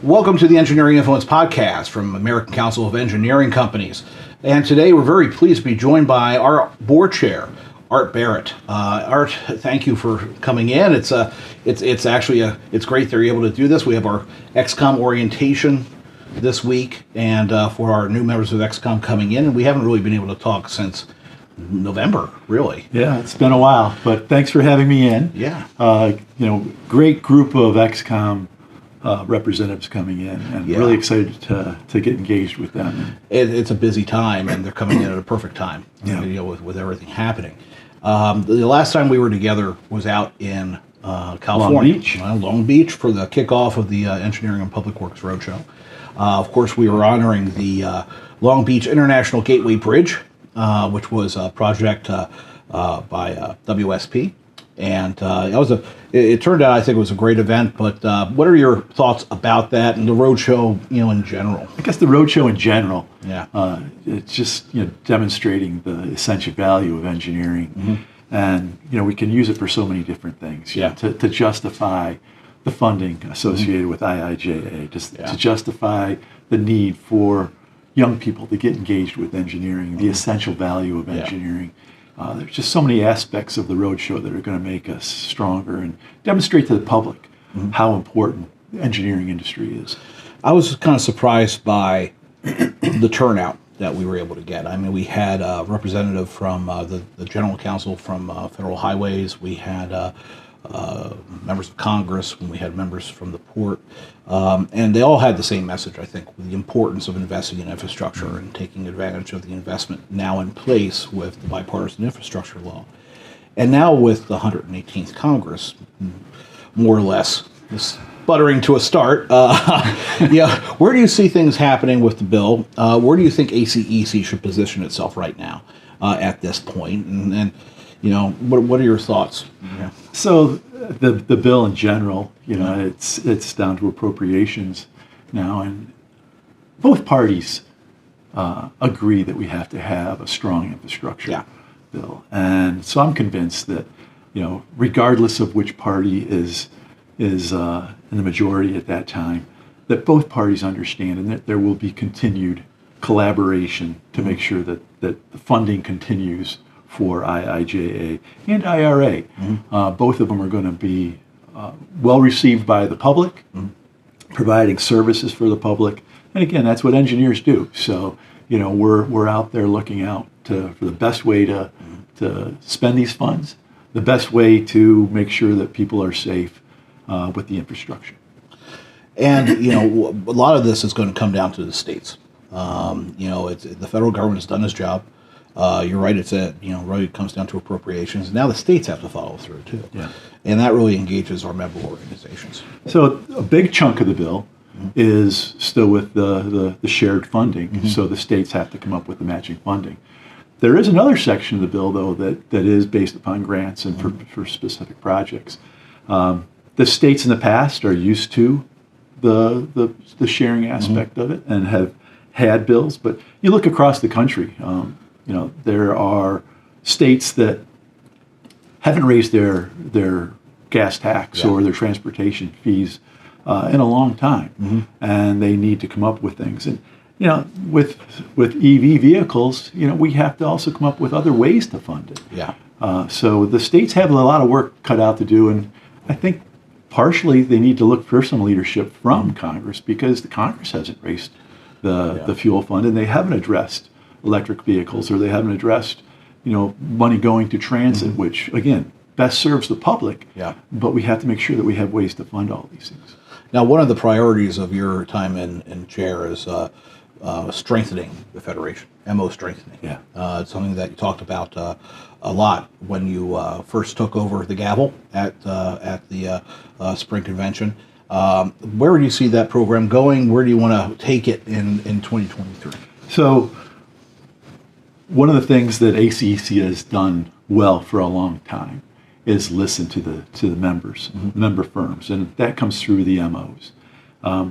Welcome to the Engineering Influence Podcast from American Council of Engineering Companies. And today we're very pleased to be joined by our board chair, Art Barrett. Art, thank you for coming in. It's great that you're able to do this. We have our XCOM orientation this week, and for our new members of XCOM coming in, and we haven't really been able to talk since November, really. Yeah, it's been a while, but thanks for having me in. Yeah. Great group of XCOM representatives coming in, and really excited to get engaged with them. It's a busy time, and they're coming in at a perfect time. With everything happening. The last time we were together was out in California, Long Beach, for the kickoff of the Engineering and Public Works Roadshow. Of course, we were honoring the Long Beach International Gateway Bridge, which was a project by WSP. And it turned out, I think it was a great event, but what are your thoughts about that and the roadshow, in general? I guess the roadshow in general, it's just, demonstrating the essential value of engineering. And, we can use it for so many different things, to justify the funding associated with IIJA, to justify the need for young people to get engaged with engineering, the essential value of engineering. There's just so many aspects of the roadshow that are going to make us stronger and demonstrate to the public how important the engineering industry is. I was kind of surprised by the turnout that we were able to get. I mean, we had a representative from the General Counsel from Federal Highways. We had members of Congress, and we had members from the port. And they all had the same message, I think, with the importance of investing in infrastructure and taking advantage of the investment now in place with the bipartisan infrastructure law. And now with the 118th Congress, more or less, sputtering to a start, where do you see things happening with the bill? Where do you think ACEC should position itself right now at this point? And what are your thoughts? Yeah. So the bill in general, it's down to appropriations now, and both parties agree that we have to have a strong infrastructure bill. And so I'm convinced that, regardless of which party is in the majority at that time, that both parties understand and that there will be continued collaboration to make sure that the funding continues for IIJA and IRA. Both of them are going to be well received by the public, providing services for the public. And again, that's what engineers do. So, we're out there looking out for the best way to spend these funds, the best way to make sure that people are safe with the infrastructure. And, a lot of this is going to come down to the states. The federal government has done its job. You're right. It comes down to appropriations. Now the states have to follow through too, and that really engages our member organizations. So a big chunk of the bill is still with the shared funding. So the states have to come up with the matching funding. There is another section of the bill, though, that is based upon grants and for specific projects. The states in the past are used to the sharing aspect of it and have had bills, but you look across the country. There are states that haven't raised their gas tax or their transportation fees in a long time, and they need to come up with things. And with EV vehicles, we have to also come up with other ways to fund it. So the states have a lot of work cut out to do, and I think partially they need to look for some leadership from Congress, because the Congress hasn't raised the fuel fund, and they haven't addressed electric vehicles, or they haven't addressed, money going to transit, which again best serves the public. But we have to make sure that we have ways to fund all these things. Now, one of the priorities of your time in chair is strengthening the Federation, MO strengthening. It's something that you talked about a lot when you first took over the gavel at the spring convention. Where do you see that program going? Where do you want to take it in 2023? So one of the things that ACEC has done well for a long time is listen to the members, member firms, and that comes through the MOs.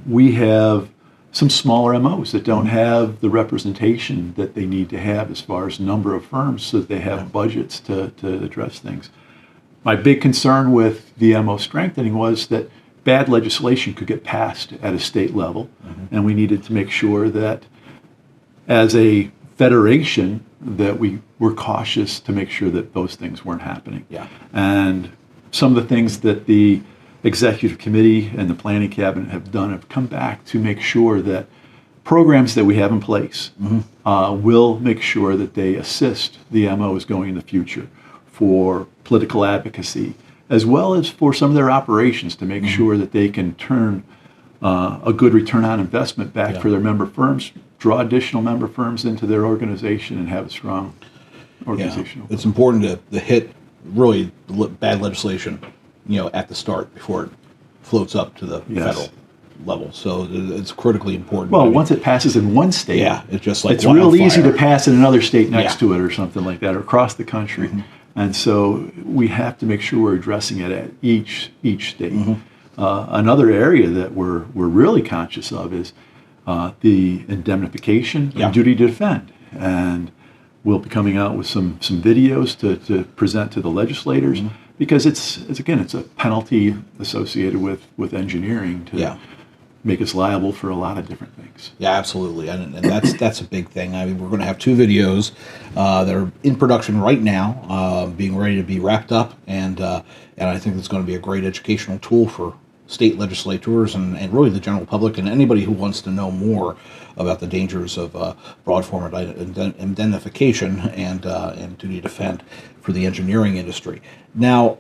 We have some smaller MOs that don't have the representation that they need to have as far as number of firms, so that they have budgets to address things. My big concern with the MO strengthening was that bad legislation could get passed at a state level, and we needed to make sure that as a federation that we were cautious to make sure that those things weren't happening. Yeah. And some of the things that the executive committee and the planning cabinet have done have come back to make sure that programs that we have in place will make sure that they assist the MOs going in the future for political advocacy, as well as for some of their operations to make sure that they can turn a good return on investment back for their member firms, draw additional member firms into their organization, and have a strong organization. It's important to hit really bad legislation, at the start before it floats up to the federal level. So it's critically important. Well, once it passes in one state, it's just like it's real easy to pass in another state next to it or something like that, or across the country. And so we have to make sure we're addressing it at each state. Another area that we're really conscious of is the indemnification and duty to defend. And we'll be coming out with some videos to present to the legislators, because it's a penalty associated with engineering to make us liable for a lot of different things. Yeah, absolutely, and that's a big thing. I mean, we're going to have 2 videos that are in production right now, being ready to be wrapped up, and I think it's going to be a great educational tool for state legislators and really the general public and anybody who wants to know more about the dangers of broad form indemnification and duty to defend for the engineering industry. Now,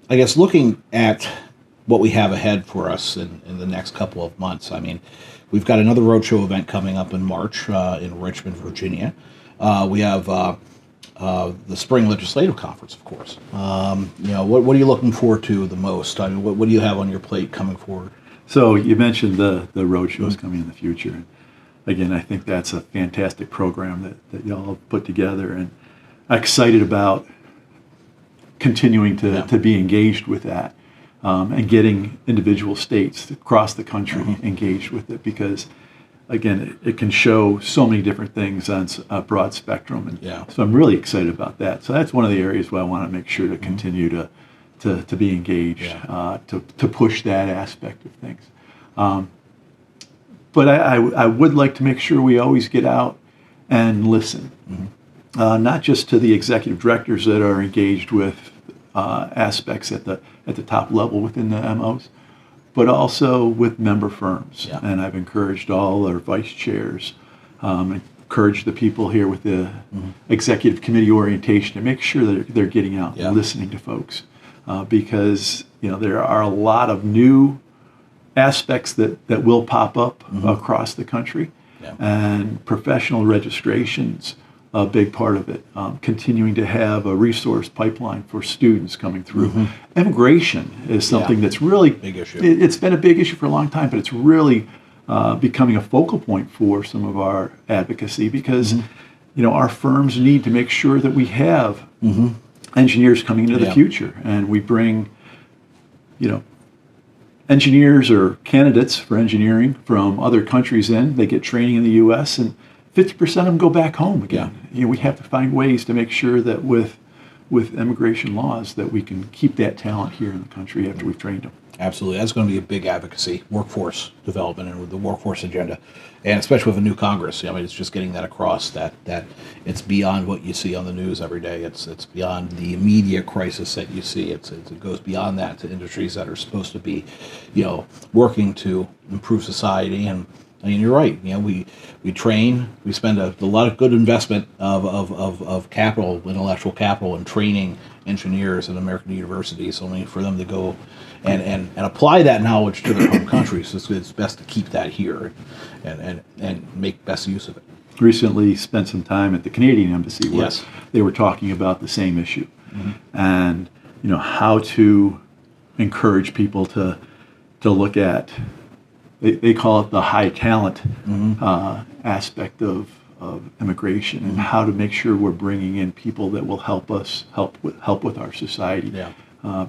I guess looking at what we have ahead for us in the next couple of months, I mean, we've got another roadshow event coming up in March in Richmond, Virginia. We have the Spring Legislative Conference, of course. What are you looking forward to the most? I mean, what do you have on your plate coming forward? So you mentioned the roadshows coming in the future. Again, I think that's a fantastic program that y'all have put together, and I'm excited about continuing to be engaged with that. And getting individual states across the country engaged with it, because, again, it can show so many different things on a broad spectrum. And so I'm really excited about that. So that's one of the areas where I want to make sure to continue to be engaged, to push that aspect of things. But I would like to make sure we always get out and listen, not just to the executive directors that are engaged with aspects at the top level within the MOs, but also with member firms. And I've encouraged all our vice chairs, encouraged the people here with the executive committee orientation to make sure that they're getting out and listening to folks, because there are a lot of new aspects that will pop up across the country, and professional registrations, a big part of it. Continuing to have a resource pipeline for students coming through. Immigration is something that's really big issue. It's been a big issue for a long time, but it's really becoming a focal point for some of our advocacy, because our firms need to make sure that we have engineers coming into the future, and we bring engineers or candidates for engineering from other countries in. They get training in the U.S. and 50% of them go back home again. We have to find ways to make sure that with immigration laws that we can keep that talent here in the country after we've trained them. Absolutely. That's going to be a big advocacy, workforce development and with the workforce agenda, and especially with a new Congress. I mean, it's just getting that across that it's beyond what you see on the news every day. It's beyond the immediate crisis that you see. It goes beyond that to industries that are supposed to be, working to improve society. And I mean, you're right. We train. We spend a lot of good investment of capital, intellectual capital, in training engineers at American universities. Only for them to go and apply that knowledge to their home countries. So it's best to keep that here and make best use of it. Recently, spent some time at the Canadian Embassy where they were talking about the same issue, and how to encourage people to look at. They call it the high talent aspect of immigration, and how to make sure we're bringing in people that will help with our society,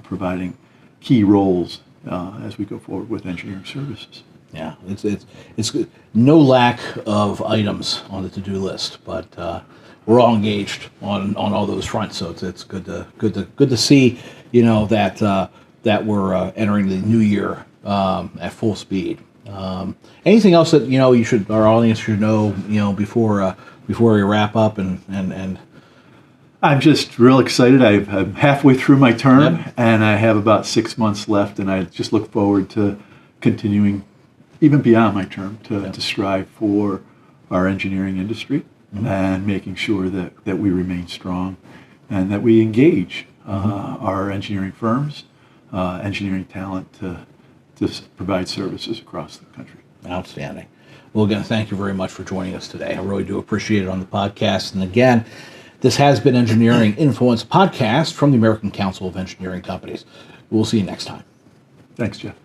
providing key roles as we go forward with engineering services. Yeah, it's good. No lack of items on the to-do list, but we're all engaged on all those fronts. So it's good to see that we're entering the new year at full speed. Anything else that our audience should know before we wrap up and I'm just real excited. I'm halfway through my term, Yep. and I have about 6 months left, and I just look forward to continuing, even beyond my term, to strive for our engineering industry and making sure that we remain strong and that we engage our engineering firms, engineering talent to provide services across the country. Outstanding. Well, again, thank you very much for joining us today. I really do appreciate it on the podcast. And again, this has been Engineering Influence Podcast from the American Council of Engineering Companies. We'll see you next time. Thanks, Jeff.